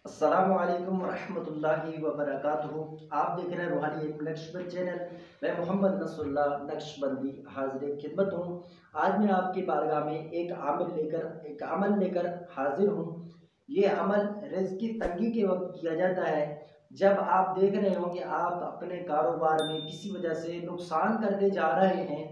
अस्सलामु अलैकुम रहमतुल्लाहि व बरकातुहू। आप देख रहे हैं रूहानी नक्शबंद चैनल। मैं मोहम्मद नसरुल्लाह नक्शबंदी हाजिर खिदमत हूँ। आज मैं आपकी बारगाह में एक अमल लेकर हाजिर हूँ। ये अमल रिज़्क़ की तंगी के वक्त किया जाता है। जब आप देख रहे हो कि आप अपने कारोबार में किसी वजह से नुकसान करते जा रहे हैं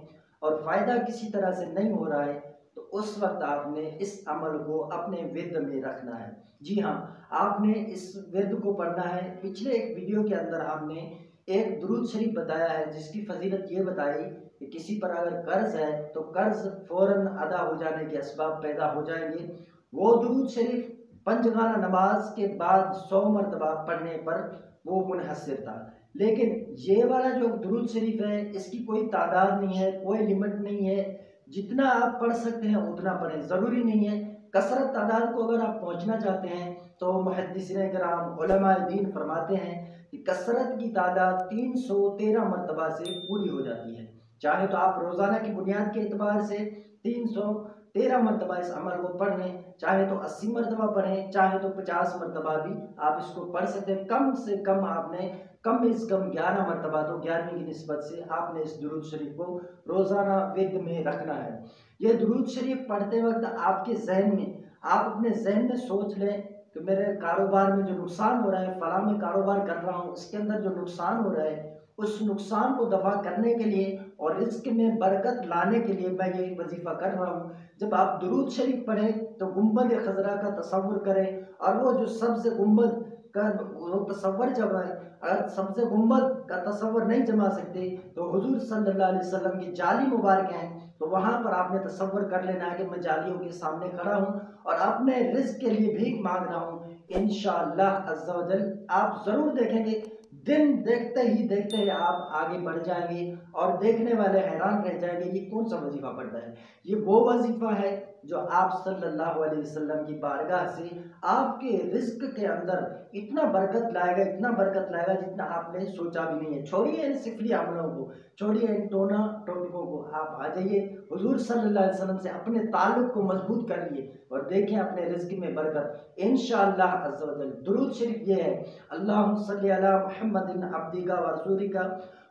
और फ़ायदा किसी तरह से नहीं हो रहा है, तो उस वक्त आपने इस अमल को अपने विर्द में रखना है। जी हाँ, आपने इस विर्द को पढ़ना है। पिछले एक वीडियो के अंदर हमने एक दुरूद शरीफ बताया है, जिसकी फजीलत ये बताई कि किसी पर अगर कर्ज है तो कर्ज फौरन अदा हो जाने के असबाब पैदा हो जाएंगे। वो दुरूद शरीफ पंजगाना नमाज के बाद 100 मरतबा पढ़ने पर वो मुनहसर था। लेकिन ये वाला जो दुरूद शरीफ है, इसकी कोई तादाद नहीं है, कोई लिमिट नहीं है। जितना आप पढ़ सकते हैं उतना पढ़ें, ज़रूरी नहीं है। कसरत तादाद को अगर आप पहुंचना चाहते हैं तो मुहद्दिसीन किराम उलमाए दीन फरमाते हैं कि कसरत की तादाद 313 मरतबा से पूरी हो जाती है। चाहे तो आप रोज़ाना की बुनियाद के एतबार से 313 मरतबा इस अमल को पढ़ लें, चाहे तो 80 मरतबा पढ़ें, चाहे तो 50 मरतबा भी आप इसको पढ़ सकते हैं। कम से कम आपने कम से कम 11 मरतबा, तो 11वीं की निस्बत से आपने इस दुरूद शरीफ को रोज़ाना विर्द में रखना है। ये दुरूद शरीफ पढ़ते वक्त आपके जहन में, आप अपने जहन में सोच लें कि मेरे कारोबार में जो नुकसान हो रहा है, फलां में कारोबार कर रहा हूँ, इसके अंदर जो नुकसान हो रहा है, उस नुकसान को दफा करने के लिए और रिस्क में बरकत लाने के लिए मैं ये वजीफा कर रहा हूँ। जब आप दुरूद शरीफ पढ़ें तो गुंबद खजरा का तसव्वुर करें, और वो जो सब्ज़ गुंबद का वो तसव्वुर जब है, अगर सब्ज़ गुंबद का तसव्वुर नहीं जमा सकते तो हुजूर सल्लल्लाहु अलैहि वसल्लम की जाली मुबारक हैं, तो वहाँ पर आपने तसव्वुर कर लेना है कि मैं जालियों के सामने खड़ा हूँ और अपने रिज़्क़ के लिए भीख मांग रहा हूँ। इंशाअल्लाह अज़्ज़ा व जल आप ज़रूर देखेंगे, दिन देखते ही आप आगे बढ़ जाएंगे और देखने वाले हैरान रह जाएंगे ये कौन सा वजीफा पढ़ता है। ये वो वजीफा है जो आप सल्लल्लाहु अलैहि वसल्लम की बारगाह से आपके रिज़्क़ के अंदर इतना बरकत लाएगा, इतना बरकत लाएगा जितना आपने सोचा भी नहीं है। छोड़िए इन सिफली अमलों को, छोड़िए इन टोना टोटकों को, आप आ जाइए हुजूर सल्लल्लाहु अलैहि वसल्लम से अपने ताल्लुक को मजबूत कर लिए और देखें अपने रिज़्क़ में बरकत इंशाअल्लाह अज़्ज़ा व जल। दुरूद शरीफ ये है, अल्लाहुम्मा सल्ली अला मुहम्मदिन अब्दिका व रसूलिका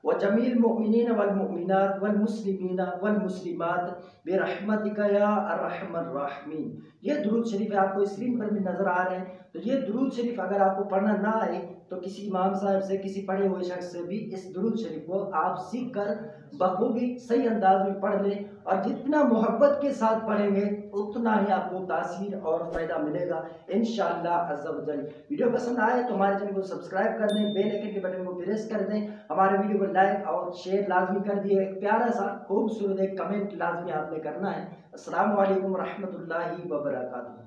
व जमील मुमिनीन वल मुमिनात वल मुस्लिमीन वल मुस्लिमात बिरहमतिका या अर्हमर राहिमीन। ये दुरूद शरीफ है, आपको स्क्रीन पर भी नजर आ रहे हैं। तो ये दुरूद शरीफ अगर आपको पढ़ना ना आए तो किसी इमाम साहब से, किसी पढ़े हुए शख्स से भी इस दुरूद शरीफ को आप सीख कर बखूबी सही अंदाज में पढ़ लें, और जितना मोहब्बत के साथ पढ़ेंगे उतना ही आपको तासीर और फ़ायदा मिलेगा इंशाअल्लाह अज़्ज़ा व जल। वीडियो पसंद आए तो हमारे चैनल को सब्सक्राइब कर दें, बेल आइकन के बटन को प्रेस कर दें, हमारे वीडियो को लाइक और शेयर लाजमी कर दिए, एक प्यारा सा खूबसूरत एक कमेंट लाजमी आपने करना है। अस्सलामु अलैकुम रहमतुल्लाहि व बरकातुहू।